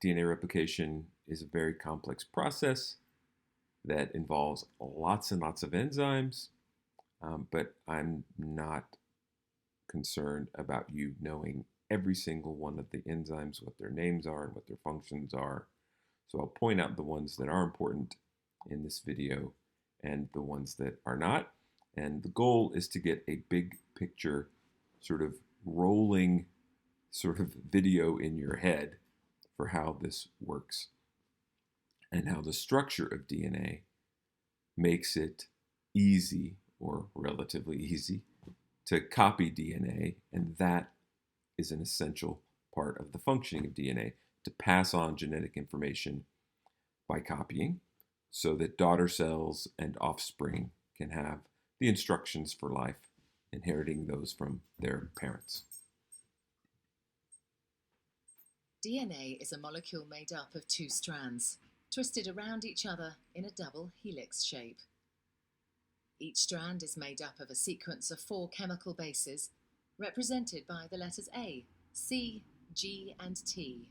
DNA replication is a very complex process that involves lots and lots of enzymes, but I'm not concerned about you knowing every single one of the enzymes, what their names are and what their functions are. So I'll point out the ones that are important in this video and the ones that are not. And the goal is to get a big picture, sort of rolling sort of video in your head for how this works and how the structure of DNA makes it easy or relatively easy to copy DNA, and that is an essential part of the functioning of DNA, to pass on genetic information by copying so that daughter cells and offspring can have the instructions for life, inheriting those from their parents. DNA is a molecule made up of two strands, twisted around each other in a double helix shape. Each strand is made up of a sequence of 4 chemical bases, represented by the letters A, C, G, and T.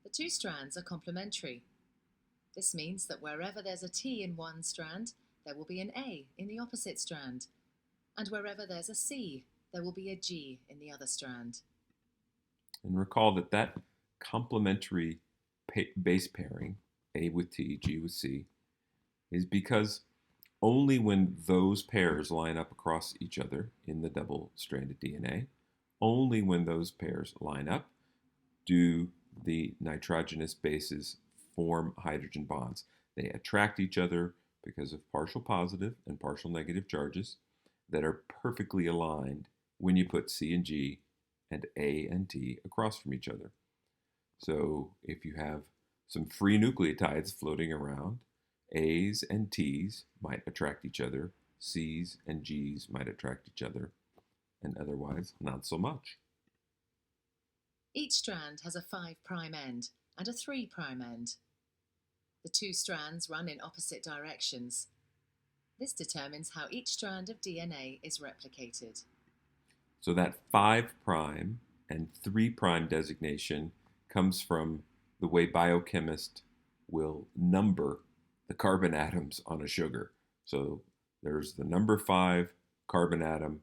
The two strands are complementary. This means that wherever there's a T in one strand, there will be an A in the opposite strand, and wherever there's a C, there will be a G in the other strand. And recall that that complementary base pairing, A with T, G with C, is because only when those pairs line up across each other in the double-stranded DNA, only when those pairs line up do the nitrogenous bases form hydrogen bonds. They attract each other because of partial positive and partial negative charges that are perfectly aligned when you put C and G and A and T across from each other. So if you have some free nucleotides floating around, A's and T's might attract each other, C's and G's might attract each other, and otherwise not so much. Each strand has a 5' end and a 3' end. The two strands run in opposite directions. This determines how each strand of DNA is replicated. So that 5' and 3' designation comes from the way biochemists will number the carbon atoms on a sugar. So there's the number 5 carbon atom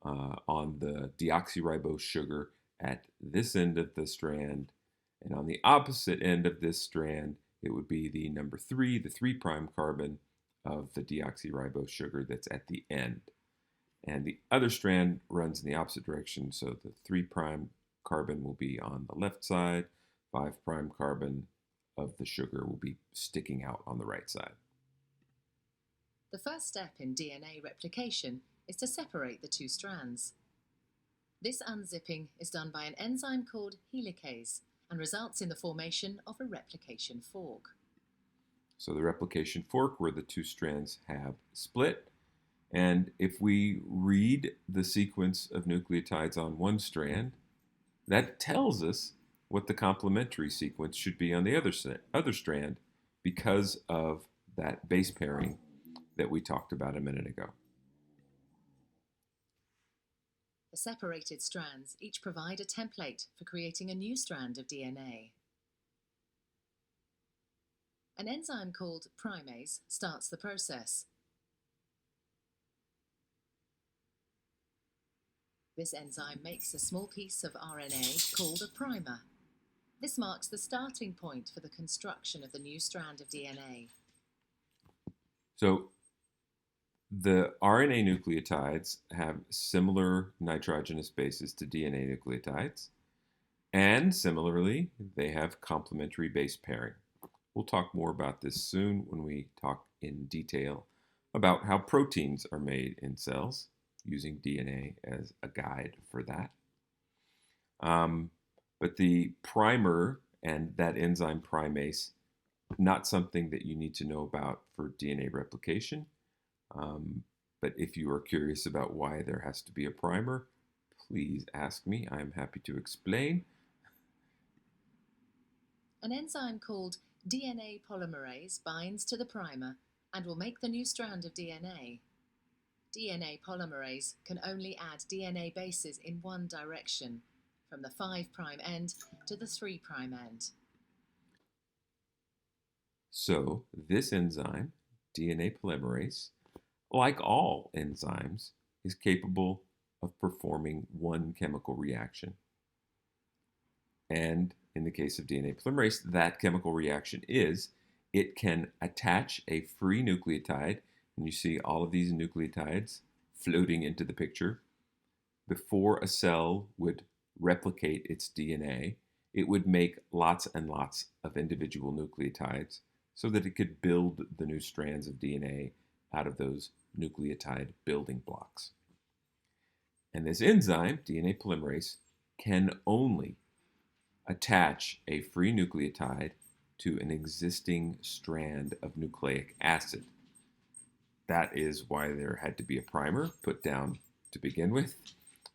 on the deoxyribose sugar at this end of the strand, and on the opposite end of this strand, it would be the number 3, the 3' carbon of the deoxyribose sugar that's at the end. And the other strand runs in the opposite direction, so the 3' carbon will be on the left side, 5' carbon of the sugar will be sticking out on the right side. The first step in DNA replication is to separate the two strands. This unzipping is done by an enzyme called helicase and results in the formation of a replication fork. So the replication fork where the two strands have split. And if we read the sequence of nucleotides on one strand, that tells us what the complementary sequence should be on the other strand because of that base pairing that we talked about a minute ago. The separated strands each provide a template for creating a new strand of DNA. An enzyme called primase starts the process. This enzyme makes a small piece of RNA called a primer. This marks the starting point for the construction of the new strand of DNA. So the RNA nucleotides have similar nitrogenous bases to DNA nucleotides, and similarly, they have complementary base pairing. We'll talk more about this soon when we talk in detail about how proteins are made in cells, using DNA as a guide for that. But the primer and that enzyme primase, not something that you need to know about for DNA replication. But if you are curious about why there has to be a primer, please ask me. I'm happy to explain. An enzyme called DNA polymerase binds to the primer and will make the new strand of DNA. DNA polymerase can only add DNA bases in one direction. from the 5' end to the 3' end. So this enzyme, DNA polymerase, like all enzymes, is capable of performing one chemical reaction. And in the case of DNA polymerase, that chemical reaction is it can attach a free nucleotide, and you see all of these nucleotides floating into the picture. Before a cell would replicate its DNA, it would make lots and lots of individual nucleotides so that it could build the new strands of DNA out of those nucleotide building blocks. And this enzyme, DNA polymerase, can only attach a free nucleotide to an existing strand of nucleic acid. That is why there had to be a primer put down to begin with,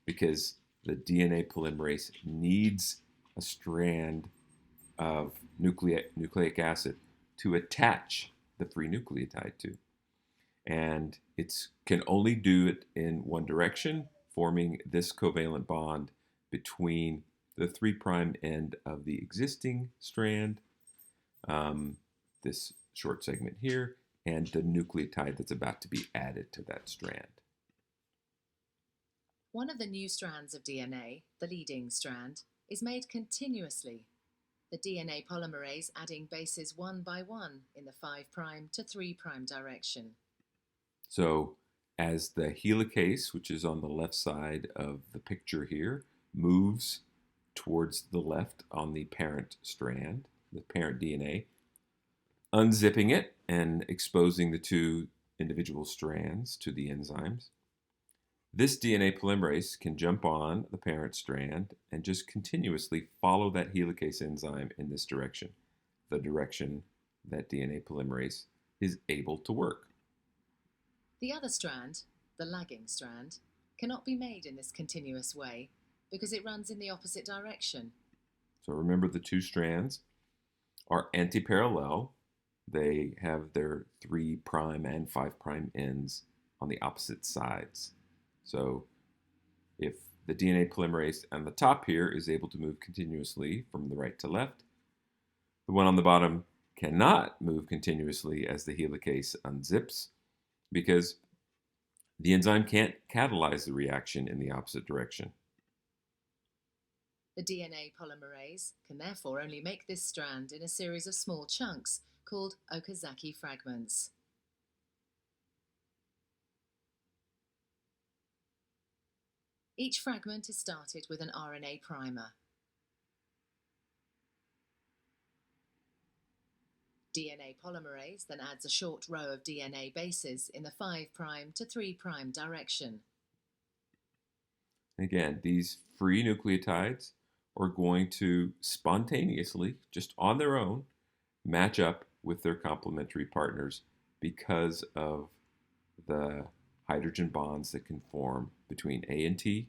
because the DNA polymerase needs a strand of nucleic acid to attach the free nucleotide to. And it can only do it in one direction, forming this covalent bond between the 3' end of the existing strand, this short segment here, and the nucleotide that's about to be added to that strand. One of the new strands of DNA, the leading strand, is made continuously, the DNA polymerase adding bases one by one in the 5' to 3' direction. So as the helicase, which is on the left side of the picture here, moves towards the left on the parent strand, the parent DNA, unzipping it and exposing the two individual strands to the enzymes, this DNA polymerase can jump on the parent strand and just continuously follow that helicase enzyme in this direction, the direction that DNA polymerase is able to work. The other strand, the lagging strand, cannot be made in this continuous way because it runs in the opposite direction. So remember, the two strands are anti-parallel. They have their 3' and 5' ends on the opposite sides. So if the DNA polymerase on the top here is able to move continuously from the right to left, the one on the bottom cannot move continuously as the helicase unzips because the enzyme can't catalyze the reaction in the opposite direction. The DNA polymerase can therefore only make this strand in a series of small chunks called Okazaki fragments. Each fragment is started with an RNA primer. DNA polymerase then adds a short row of DNA bases in the 5' to 3' direction. Again, these free nucleotides are going to spontaneously, just on their own, match up with their complementary partners because of the hydrogen bonds that can form between A and T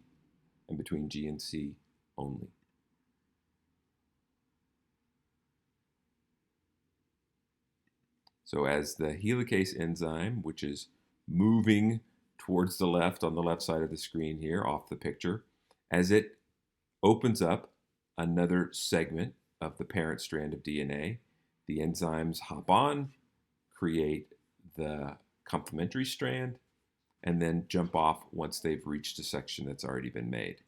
and between G and C only. So as the helicase enzyme, which is moving towards the left on the left side of the screen here off the picture, as it opens up another segment of the parent strand of DNA, the enzymes hop on, create the complementary strand, and then jump off once they've reached a section that's already been made.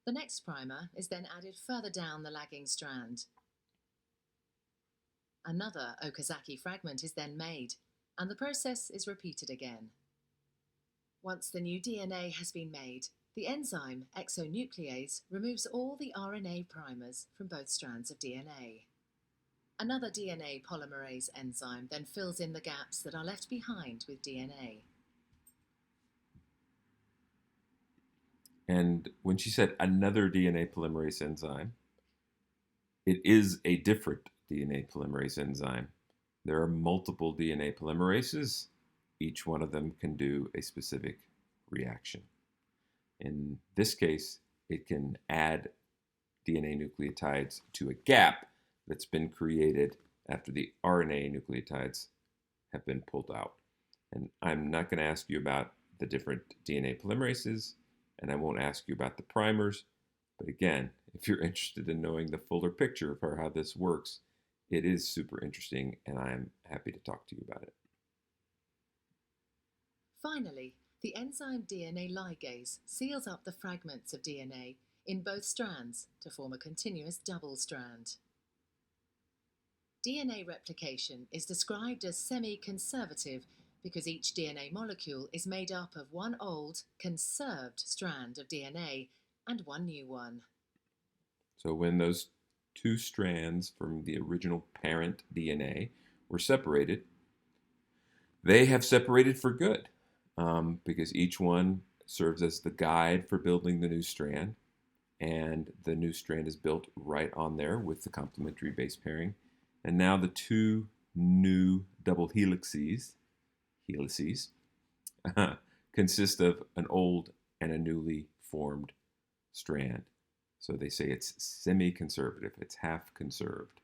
The next primer is then added further down the lagging strand. Another Okazaki fragment is then made, and the process is repeated again. Once the new DNA has been made, the enzyme exonuclease removes all the RNA primers from both strands of DNA. Another DNA polymerase enzyme then fills in the gaps that are left behind with DNA. And when she said another DNA polymerase enzyme, it is a different DNA polymerase enzyme. There are multiple DNA polymerases. Each one of them can do a specific reaction. In this case, it can add DNA nucleotides to a gap that's been created after the RNA nucleotides have been pulled out. And I'm not going to ask you about the different DNA polymerases and I won't ask you about the primers. But again, if you're interested in knowing the fuller picture for how this works, it is super interesting, and I'm happy to talk to you about it. Finally, the enzyme DNA ligase seals up the fragments of DNA in both strands to form a continuous double strand. DNA replication is described as semi-conservative because each DNA molecule is made up of one old, conserved strand of DNA and one new one. So when those two strands from the original parent DNA were separated, they have separated for good, because each one serves as the guide for building the new strand, and the new strand is built right on there with the complementary base pairing. And now the two new double helices consist of an old and a newly formed strand. So they say it's semi-conservative, it's half conserved.